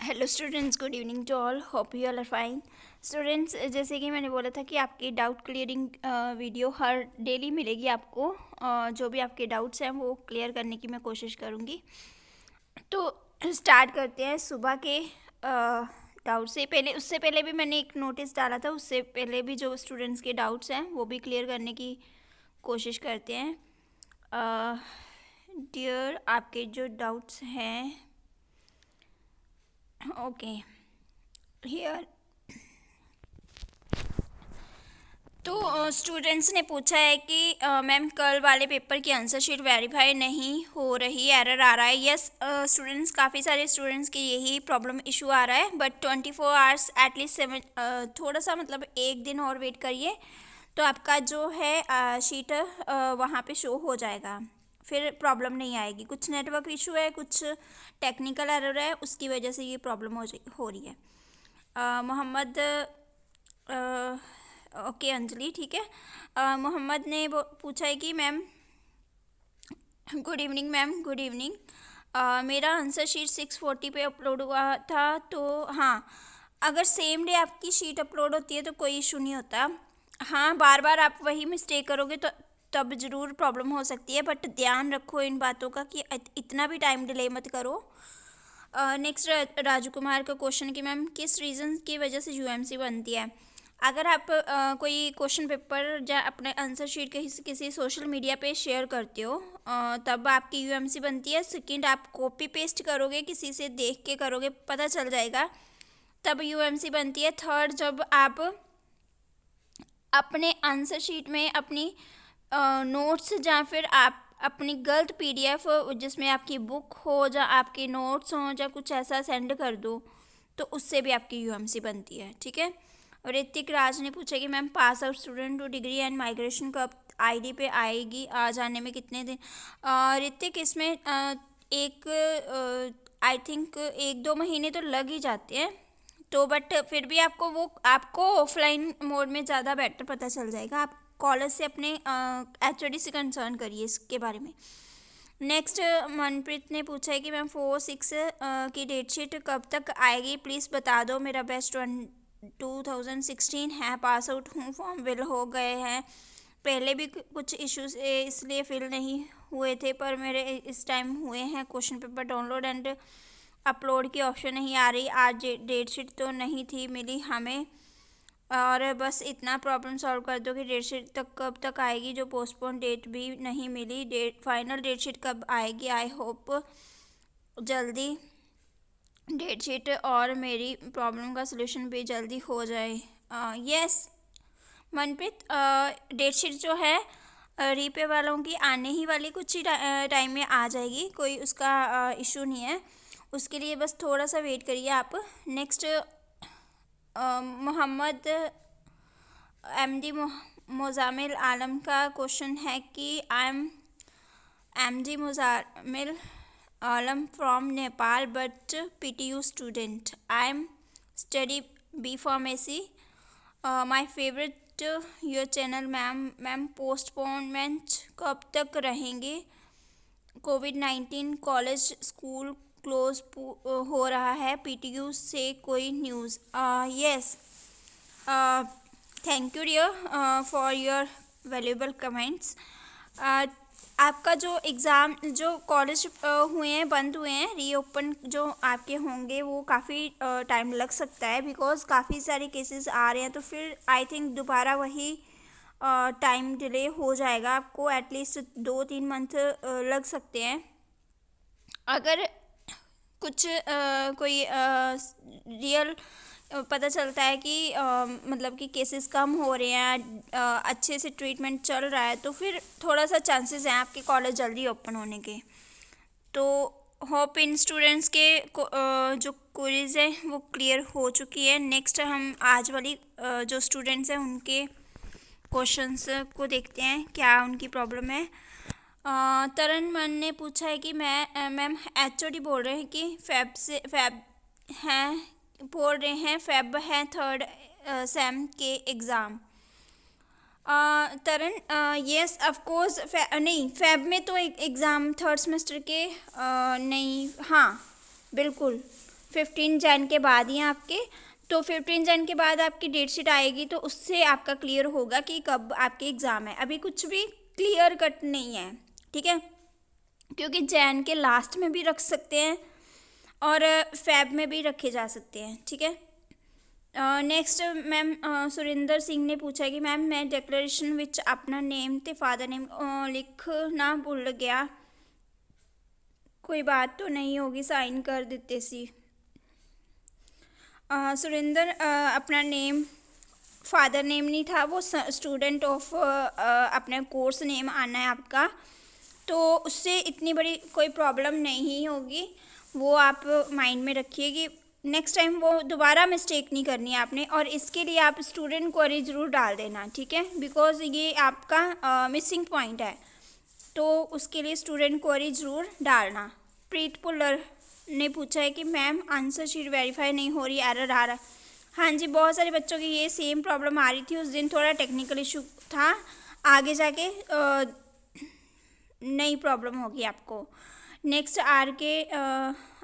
Hello students, good evening to all. Hope you all are fine. Students, जैसे कि मैंने बोला था कि आपकी डाउट क्लियरिंग वीडियो हर डेली मिलेगी आपको। जो भी आपके डाउट्स हैं वो क्लियर करने की मैं कोशिश करूँगी। तो स्टार्ट करते हैं सुबह के डाउट से। उससे पहले भी मैंने एक नोटिस डाला था, उससे पहले भी जो स्टूडेंट्स के डाउट्स हैं वो भी क्लियर करने की कोशिश करते हैं। डियर, आपके जो डाउट्स हैं, ओके, हियर। तो स्टूडेंट्स ने पूछा है कि मैम कल वाले पेपर की आंसर शीट वेरीफाई नहीं हो रही, एरर आ रहा है। यस स्टूडेंट्स, काफ़ी सारे स्टूडेंट्स की यही प्रॉब्लम इशू आ रहा है, बट 24 आवर्स एटलीस्ट 7, थोड़ा सा मतलब एक दिन और वेट करिए तो आपका जो है शीट वहाँ पे शो हो जाएगा, फिर प्रॉब्लम नहीं आएगी। कुछ नेटवर्क इशू है, कुछ टेक्निकल एरर है, उसकी वजह से ये प्रॉब्लम हो रही है। मोहम्मद, ओके अंजलि, ठीक है। मोहम्मद ने पूछा है कि ma'am, good evening ma'am, good evening. मेरा आंसर शीट 6:40 पे अपलोड हुआ था, तो हाँ, अगर सेम डे आपकी शीट अपलोड होती है तो कोई इशू नहीं होता। हाँ, बार बार आप वही मिस्टेक करोगे तो तब ज़रूर प्रॉब्लम हो सकती है, बट ध्यान रखो इन बातों का कि इतना भी टाइम डिले मत करो। नेक्स्ट राजू कुमार का क्वेश्चन कि मैम किस रीज़न की वजह से यूएमसी बनती है। अगर आप कोई क्वेश्चन पेपर या अपने आंसर शीट किसी सोशल मीडिया पे शेयर करते हो तब आपकी यूएमसी बनती है। सेकंड, आप कॉपी पेस्ट करोगे, किसी से देख के करोगे, पता चल जाएगा, तब यूएमसी बनती है। थर्ड, जब आप अपने आंसर शीट में अपनी नोट्स या फिर आप अपनी गलत पीडीएफ जिसमें आपकी बुक हो या आपके नोट्स हो या कुछ ऐसा सेंड कर दो तो उससे भी आपकी यूएमसी बनती है, ठीक है। और ऋतिक राज ने पूछा कि ma'am pass out student two degree and migration कब आईडी पे आएगी, आ जाने में कितने दिन। ऋतिक, इसमें एक आई थिंक 1-2 महीने तो लग ही जाते हैं, तो बट फिर भी आपको ऑफलाइन मोड में ज़्यादा बेटर पता चल जाएगा। आप कॉलेज से अपने एचओडी से कंसर्न करिए इसके बारे में। नेक्स्ट, मनप्रीत ने पूछा है कि मैम 4-6 की डेट शीट कब तक आएगी, प्लीज़ बता दो। मेरा बेस्ट 2016 है, पास आउट हूँ, फॉर्म फिल हो गए हैं। पहले भी कुछ इश्यूज इसलिए फिल नहीं हुए थे, पर मेरे इस टाइम हुए हैं। Question paper download and upload की ऑप्शन नहीं आ रही। आज डेट शीट तो नहीं थी मिली हमें, और बस इतना प्रॉब्लम सॉल्व कर दो कि डेट शीट तक कब तक आएगी, जो पोस्टपोन डेट भी नहीं मिली। फाइनल डेट शीट कब आएगी, आई होप जल्दी डेट शीट और मेरी प्रॉब्लम का सलूशन भी जल्दी हो जाए। यस मनप्रीत, डेट शीट जो है रीपे वालों की आने ही वाली, कुछ ही टाइम में आ जाएगी, कोई उसका इशू नहीं है। उसके लिए बस थोड़ा सा वेट करिए आप। नेक्स्ट, मोहम्मद एमडी मोजामिल आलम का क्वेश्चन है कि I am D Mozammil Alam from Nepal but PTU student. I am study B pharmacy. My favourite your channel ma'am postponement कब तक रहेंगे। कोविड-19 कॉलेज स्कूल क्लोज हो रहा है, पीटीयू से कोई news. Yes, thank you dear for your valuable comments. आपका जो एग्ज़ाम, जो कॉलेज हुए हैं, बंद हुए हैं, रीओपन जो आपके होंगे वो काफ़ी टाइम लग सकता है, बिकॉज काफ़ी सारे केसेस आ रहे हैं, तो फिर आई थिंक दोबारा वही टाइम डिले हो जाएगा। आपको एटलीस्ट 2-3 मंथ लग सकते हैं। अगर कुछ कोई रियल पता चलता है कि मतलब कि केसेस कम हो रहे हैं, अच्छे से ट्रीटमेंट चल रहा है, तो फिर थोड़ा सा चांसेस हैं आपके कॉलेज जल्दी ओपन होने के। तो होप इन स्टूडेंट्स के जो क्वेरीज हैं वो क्लियर हो चुकी है। नेक्स्ट हम आज वाली जो स्टूडेंट्स हैं उनके क्वेश्चंस को देखते हैं, क्या उनकी प्रॉब्लम है। तरन मन ने पूछा है कि मैम एचओडी बोल रहे हैं कि फैब हैं, बोल रहे हैं फैब हैं थर्ड सेम के exam. Taran, yes of course, नहीं, फैब में तो एग्ज़ाम थर्ड सेमेस्टर के नहीं, हाँ बिल्कुल, 15 जैन के बाद ही आपके, तो 15 जैन के बाद आपकी डेट शीट आएगी, तो उससे आपका क्लियर होगा कि कब आपके एग्ज़ाम है। अभी कुछ भी क्लियर कट नहीं है, ठीक है, क्योंकि जैन के लास्ट में भी रख सकते हैं और फेब में भी रखे जा सकते हैं, ठीक है। नेक्स्ट मैम सुरिंदर सिंह ने पूछा कि मैम मैं डिक्लेरेशन विच अपना नेम ते फादर नेम लिखना भुल गया, कोई बात तो नहीं होगी, साइन कर देते सी। सुरिंदर अपना नेम फादर नेम नहीं था, वो स्टूडेंट ऑफ अपना कोर्स नेम आना है आपका, तो उससे इतनी बड़ी कोई प्रॉब्लम नहीं होगी, वो आप माइंड में रखिए कि नेक्स्ट टाइम वो दोबारा मिस्टेक नहीं करनी है आपने। और इसके लिए आप स्टूडेंट क्वेरी ज़रूर डाल देना, ठीक है, बिकॉज ये आपका मिसिंग पॉइंट है, तो उसके लिए स्टूडेंट क्वेरी ज़रूर डालना। प्रीत पुल्लर ने पूछा है कि मैम आंसर शीट वेरीफाई नहीं हो रही, एरर आ रहा है। हाँ जी, बहुत सारे बच्चों की ये सेम प्रॉब्लम आ रही थी, उस दिन थोड़ा टेक्निकल इशू था, आगे जाके नई प्रॉब्लम होगी आपको। नेक्स्ट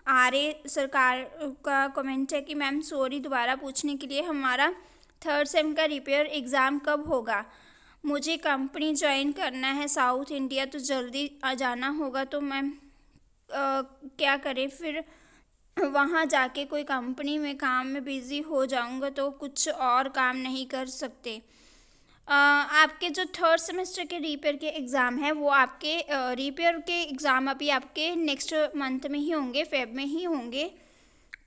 आर्य सरकार का कमेंट है कि मैम सॉरी दोबारा पूछने के लिए, हमारा 3rd सेम का रिपेयर एग्ज़ाम कब होगा? मुझे कंपनी ज्वाइन करना है साउथ इंडिया, तो जल्दी आ जाना होगा, तो मैम क्या करें फिर? वहाँ जाके कोई कंपनी में काम में बिज़ी हो जाऊँगा तो कुछ और काम नहीं कर सकते। आपके जो 3rd सेमेस्टर के रिपेयर के एग्ज़ाम है, वो आपके रिपेयर के एग्ज़ाम अभी आपके नेक्स्ट मंथ में ही होंगे, फेब में ही होंगे।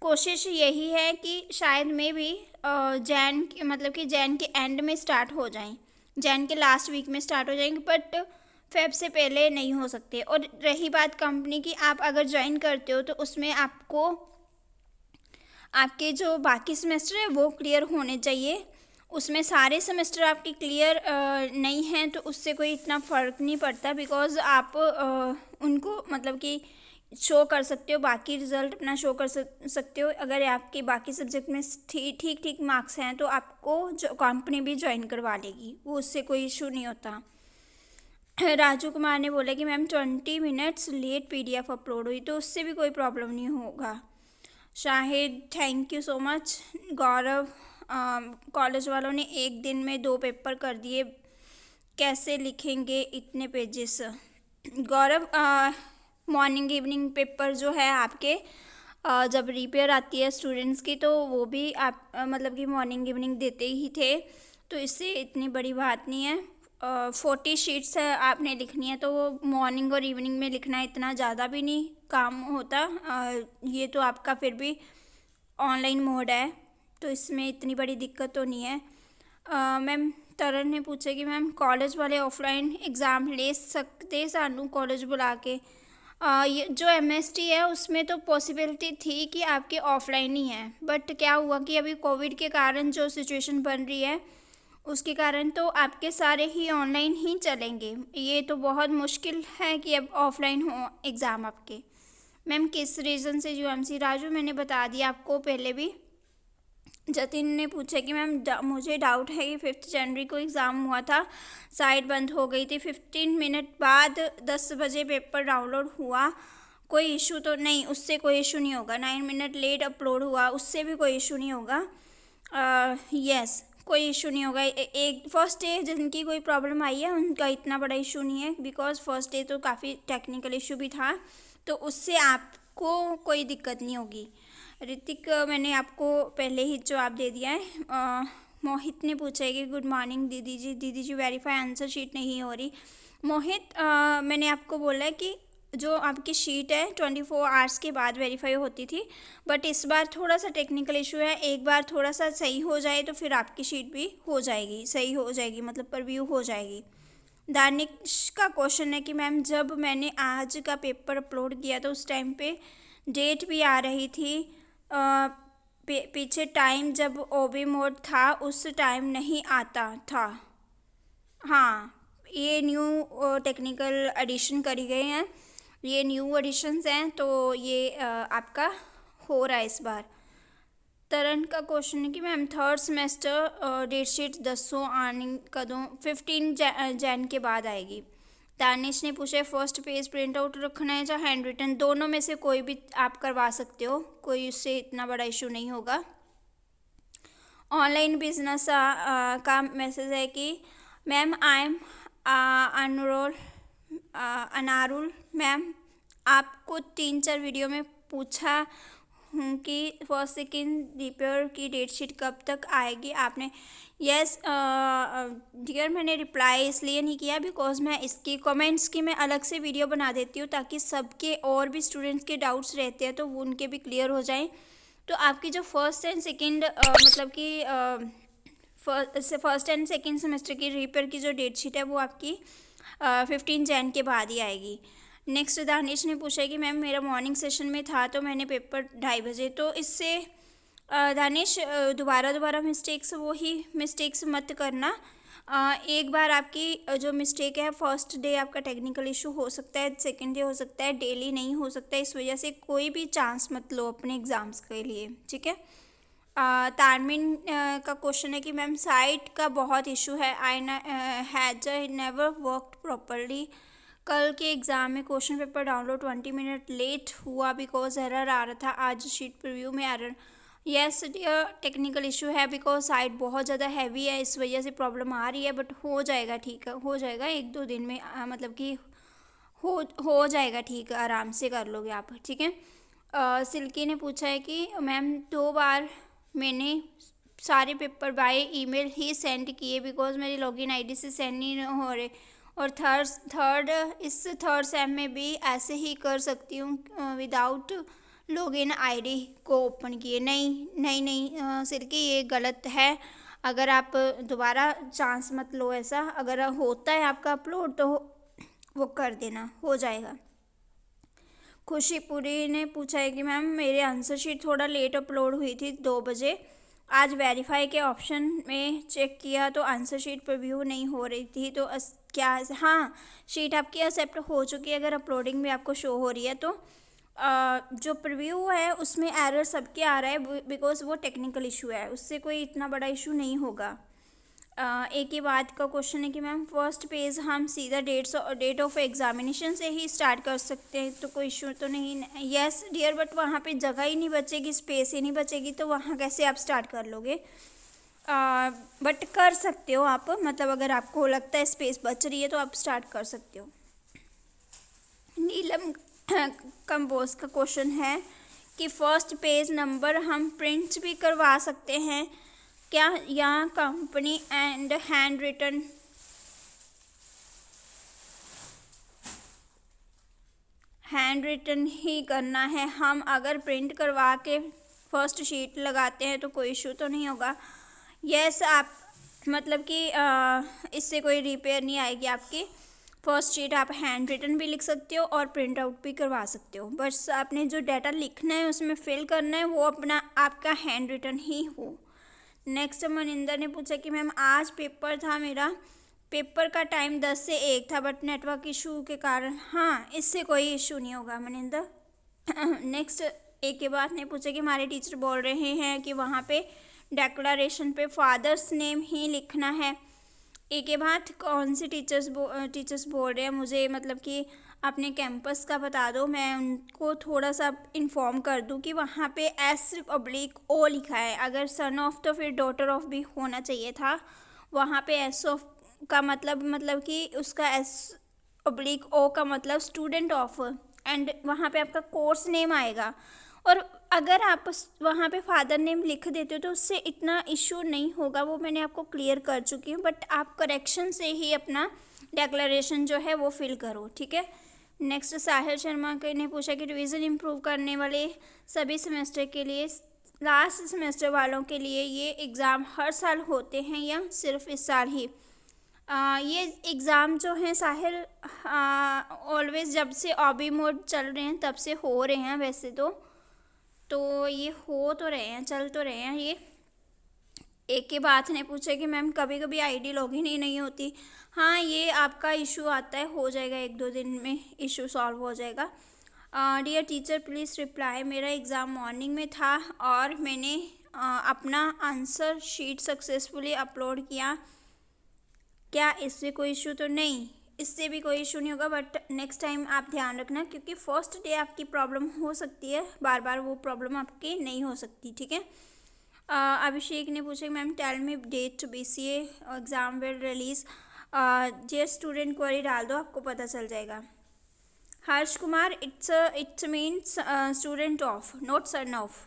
कोशिश यही है कि शायद में भी जैन मतलब कि जैन के एंड में स्टार्ट हो जाएं, जैन के लास्ट वीक में स्टार्ट हो जाएंगे, बट फेब से पहले नहीं हो सकते। और रही बात कंपनी की, आप अगर ज्वाइन करते हो तो उसमें आपको आपके जो बाकी सेमेस्टर है वो क्लियर होने चाहिए, उसमें सारे सेमेस्टर आपके क्लियर नहीं हैं तो उससे कोई इतना फ़र्क नहीं पड़ता, बिकॉज़ आप उनको मतलब कि शो कर सकते हो, बाकी रिज़ल्ट अपना शो कर सकते हो। अगर आपके बाकी सब्जेक्ट में ठीक ठीक मार्क्स हैं तो आपको जो कंपनी भी ज्वाइन करवा लेगी, वो उससे कोई इशू नहीं होता। राजू कुमार ने बोला कि ma'am 20 minutes late PDF upload हुई, तो उससे भी कोई प्रॉब्लम नहीं होगा। Shahid thank you so much. Gaurav college वालों ने एक दिन में 2 पेपर कर दिए, कैसे लिखेंगे इतने पेजेस? गौरव मॉर्निंग इवनिंग पेपर जो है आपके जब रिपेयर आती है स्टूडेंट्स की, तो वो भी आप मतलब कि मॉर्निंग इवनिंग देते ही थे, तो इससे इतनी बड़ी बात नहीं है। 40 शीट्स आपने लिखनी है, तो वो मॉर्निंग और इवनिंग में लिखना इतना ज़्यादा भी नहीं काम होता। ये तो आपका फिर भी ऑनलाइन मोड है, तो इसमें इतनी बड़ी दिक्कत तो नहीं है। मैम तरन ने पूछा कि मैम कॉलेज वाले ऑफलाइन एग्ज़ाम ले सकते सानू कॉलेज बुला के? ये जो MST है उसमें तो पॉसिबिलिटी थी कि आपके ऑफलाइन ही है, बट क्या हुआ कि अभी कोविड के कारण जो सिचुएशन बन रही है उसके कारण तो आपके सारे ही ऑनलाइन ही चलेंगे। ये तो बहुत मुश्किल है कि अब ऑफलाइन हो एग्ज़ाम आपके। मैम किस रीज़न से UMC? राजू मैंने बता दिया आपको पहले भी। जतिन ने पूछा कि मैम मुझे डाउट है कि 5 जनवरी को एग्ज़ाम हुआ था, साइट बंद हो गई थी, 15 मिनट बाद 10 बजे पेपर डाउनलोड हुआ, कोई इशू तो नहीं? उससे कोई इशू नहीं होगा। 9 मिनट लेट अपलोड हुआ, उससे भी कोई इशू नहीं होगा। यस, कोई इशू नहीं होगा। एक फर्स्ट डे जिनकी कोई प्रॉब्लम आई है उनका इतना बड़ा इशू नहीं है, बिकॉज फर्स्ट डे तो काफ़ी टेक्निकल इशू भी था, तो उससे आपको कोई दिक्कत नहीं होगी। ऋतिक मैंने आपको पहले ही जवाब दे दिया है। मोहित ने पूछा है कि गुड मॉर्निंग दीदी जी वेरीफाई आंसर शीट नहीं हो रही। मोहित मैंने आपको बोला है कि जो आपकी शीट है 24 आवर्स के बाद वेरीफाई होती थी, बट इस बार थोड़ा सा टेक्निकल इशू है, एक बार थोड़ा सा सही हो जाए तो फिर आपकी शीट भी हो जाएगी, सही हो जाएगी, मतलब प्रीव्यू हो जाएगी। दानिश का क्वेश्चन है कि मैम जब मैंने आज का पेपर अपलोड किया तो उस टाइम पे डेट भी आ रही थी, पीछे टाइम जब OB मोड था उस टाइम नहीं आता था। हाँ, ये न्यू टेक्निकल एडिशन करी गए हैं, ये न्यू एडिशंस हैं, तो ये आपका हो रहा है इस बार। तरन का क्वेश्चन है कि ma'am 3rd semester date sheet 10 आने कदों 15 जैन के बाद आएगी। दानिश ने पूछा है फर्स्ट पेज प्रिंट आउट रखना है या हैंड रिटन, दोनों में से कोई भी आप करवा सकते हो, कोई उससे इतना बड़ा इशू नहीं होगा। ऑनलाइन बिजनेस का मैसेज है कि ma'am I am Anarul ma'am, आपको 3-4 वीडियो में पूछा हूँ कि फर्स्ट सेकेंड रिपेयर की डेट शीट कब तक आएगी। आपने यस डियर, मैंने रिप्लाई इसलिए नहीं किया बिकॉज मैं इसकी कमेंट्स की मैं अलग से वीडियो बना देती हूँ ताकि सबके और भी स्टूडेंट्स के डाउट्स रहते हैं तो वो उनके भी क्लियर हो जाएं। तो आपकी जो फर्स्ट एंड सेकेंड मतलब कि फर्स्ट एंड सेकेंड सेमेस्टर की रिपेयर की जो डेट शीट है वो आपकी 15 जैन के बाद ही आएगी। नेक्स्ट दानिश ने पूछा है कि मैम मेरा मॉर्निंग सेशन में था तो मैंने पेपर 2:30 बजे, तो इससे दानिश दोबारा वही मिस्टेक्स मत करना। एक बार आपकी जो मिस्टेक है फर्स्ट डे आपका टेक्निकल इशू हो सकता है, सेकंड डे हो सकता है, डेली नहीं हो सकता है, इस वजह से कोई भी चांस मत लो अपने एग्ज़ाम्स के लिए, ठीक है। तारमीन का क्वेश्चन है कि मैम साइट का बहुत इशू है, I has never worked properly. कल के एग्ज़ाम में question paper download 20 minute late हुआ बिकॉज एरर आ रहा था, आज शीट प्रीव्यू में error. Yes dear, technical issue है बिकॉज साइट बहुत ज़्यादा हैवी है, इस वजह से प्रॉब्लम आ रही है, बट हो जाएगा ठीक है, हो जाएगा 1-2 दिन में, मतलब कि हो जाएगा ठीक, आराम से कर लोगे आप, ठीक है। सिल्की ने पूछा है कि मैम 2 बार मैंने सारे paper by email he send किए बिकॉज मेरी लॉगिन आईडी से सेंड नहीं हो रहे, और थर्ड सेम में भी ऐसे ही कर सकती हूँ विदाउट लॉगिन आईडी को ओपन किए। नहीं सिल्की, ये गलत है। अगर आप दोबारा चांस मत लो ऐसा, अगर होता है आपका अपलोड तो वो कर देना, हो जाएगा। खुशीपुरी ने पूछा है कि मैम मेरे आंसर शीट थोड़ा लेट अपलोड हुई थी 2 बजे, आज वेरीफाई के ऑप्शन में चेक किया तो आंसर शीट प्रीव्यू नहीं हो रही थी, तो क्या हाँ शीट आपकी एक्सेप्ट हो चुकी है अगर अपलोडिंग में आपको शो हो रही है तो। जो प्रीव्यू है उसमें एरर सबके आ रहा है बिकॉज वो टेक्निकल इशू है, उससे कोई इतना बड़ा इशू नहीं होगा। एक ही बात का क्वेश्चन है कि मैम फर्स्ट पेज हम सीधा डेट ऑफ एग्जामिनेशन से ही स्टार्ट कर सकते हैं तो कोई इशू तो नहीं। यस डियर, बट वहाँ पे जगह ही नहीं बचेगी, स्पेस ही नहीं बचेगी, तो वहाँ कैसे आप स्टार्ट कर लोगे। बट कर सकते हो आप, मतलब अगर आपको लगता है स्पेस बच रही है तो आप स्टार्ट कर सकते हो। नीलम कंपोज का क्वेश्चन है कि फर्स्ट पेज नंबर हम प्रिंट भी करवा सकते हैं क्या, यहाँ कंपनी एंड हैंड रिटन ही करना है, हम अगर प्रिंट करवा के फर्स्ट शीट लगाते हैं तो कोई इशू तो नहीं होगा। यस आप मतलब कि इससे कोई रिपेयर नहीं आएगी आपकी, फर्स्ट शीट आप हैंड रिटन भी लिख सकते हो और प्रिंट आउट भी करवा सकते हो, बस आपने जो डाटा लिखना है उसमें फिल करना है वो अपना आपका हैंड रिटन ही हो। नेक्स्ट मनिंदर ने पूछा कि मैम आज पेपर था मेरा, पेपर का टाइम 10 से 1 था बट नेटवर्क इशू के कारण, हाँ इससे कोई इशू नहीं होगा मनिंदर। नेक्स्ट एक के बाद ने पूछा कि हमारे टीचर बोल रहे हैं कि वहाँ पे डेक्लरेशन पे फादर्स नेम ही लिखना है। एक के बाद कौन से टीचर्स बोल रहे हैं मुझे, मतलब कि अपने कैंपस का बता दो, मैं उनको थोड़ा सा इन्फॉर्म कर दूं कि वहाँ पे S/O लिखा है, अगर सन ऑफ तो फिर डॉटर ऑफ भी होना चाहिए था, वहाँ पे S ऑफ का मतलब कि उसका S/O का मतलब स्टूडेंट ऑफ, एंड वहाँ पे आपका कोर्स नेम आएगा, और अगर आप वहाँ पे फादर नेम लिख देते हो तो उससे इतना इशू नहीं होगा, वो मैंने आपको क्लियर कर चुकी हूँ, बट आप करेक्शन से ही अपना डेक्लरेशन जो है वो फिल करो, ठीक है। नेक्स्ट साहिल शर्मा ने पूछा कि रिवीजन इम्प्रूव करने वाले सभी सेमेस्टर के लिए, लास्ट सेमेस्टर वालों के लिए ये एग्ज़ाम हर साल होते हैं या सिर्फ इस साल ही। ये एग्ज़ाम जो हैं साहिल ऑलवेज जब से ऑबी मोड चल रहे हैं तब से हो रहे हैं, वैसे तो ये हो तो रहे हैं, चल तो रहे हैं ये। एक के बात ने पूछा कि मैम कभी कभी आईडी लॉगिन ही नहीं होती, हाँ ये आपका इशू आता है, हो जाएगा 1-2 दिन में इशू सॉल्व हो जाएगा। डियर टीचर प्लीज़ रिप्लाई, मेरा एग्ज़ाम मॉर्निंग में था और मैंने अपना आंसर शीट सक्सेसफुली अपलोड किया, क्या इससे कोई इशू तो नहीं। इससे भी कोई इशू नहीं होगा, बट नेक्स्ट टाइम आप ध्यान रखना, क्योंकि फर्स्ट डे आपकी प्रॉब्लम हो सकती है, बार बार वो प्रॉब्लम आपकी नहीं हो सकती, ठीक है। अभिषेक ने पूछा ma'am tell me date BCA exam will release. जे स्टूडेंट क्वेरी डाल दो, आपको पता चल जाएगा। Harsh Kumar, it's means student of, not son of.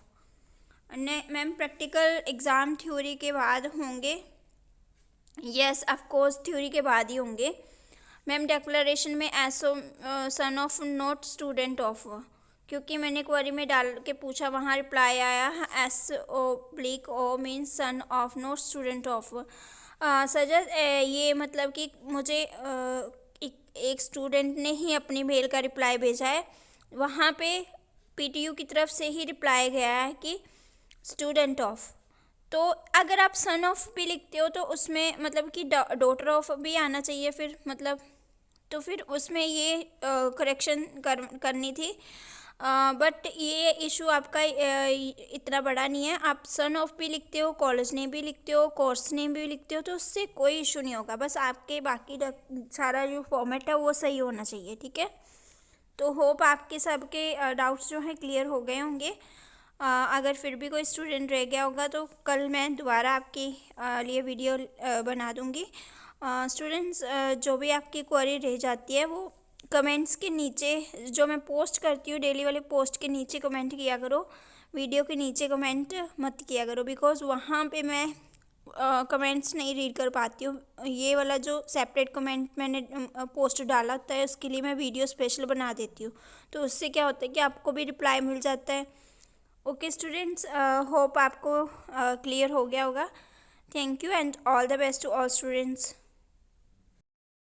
Ma'am practical exam theory के बाद होंगे? यस ऑफ कोर्स, थ्योरी के बाद ही होंगे। मैम डिक्लेरेशन में SO son of not student of, क्योंकि मैंने क्वेरी में डाल के पूछा, वहाँ रिप्लाई आया SO/O means son of not student of. Sajal, ये मतलब कि मुझे एक स्टूडेंट ने ही अपनी मेल का रिप्लाई भेजा है, वहाँ पे PTU की तरफ से ही रिप्लाई गया है कि स्टूडेंट ऑफ। तो अगर आप सन ऑफ भी लिखते हो तो उसमें मतलब कि डॉटर ऑफ भी आना चाहिए फिर, मतलब तो फिर उसमें ये करेक्शन करनी थी। बट ये इशू आपका इतना बड़ा नहीं है, आप सन ऑफ भी लिखते हो, कॉलेज नेम भी लिखते हो, कोर्स नेम भी लिखते हो, तो उससे कोई इशू नहीं होगा। बस आपके बाकी सारा जो फॉर्मेट है वो सही होना चाहिए, ठीक है। तो होप आपके सबके डाउट्स जो हैं क्लियर हो गए होंगे। अगर फिर भी कोई स्टूडेंट रह गया होगा तो कल मैं दोबारा आपके लिए वीडियो बना दूँगी। स्टूडेंट्स, जो भी आपकी क्वेरी रह जाती है वो कमेंट्स के नीचे, जो मैं पोस्ट करती हूँ डेली वाले पोस्ट के नीचे कमेंट किया करो, वीडियो के नीचे कमेंट मत किया करो, बिकॉज़ वहाँ पे मैं कमेंट्स नहीं रीड कर पाती हूँ। ये वाला जो सेपरेट कमेंट मैंने पोस्ट डाला होता है उसके लिए मैं वीडियो स्पेशल बना देती हूँ, तो उससे क्या होता है कि आपको भी रिप्लाई मिल जाता है। ओके स्टूडेंट्स, होप आपको क्लियर हो गया होगा। Thank you and all the best to all students.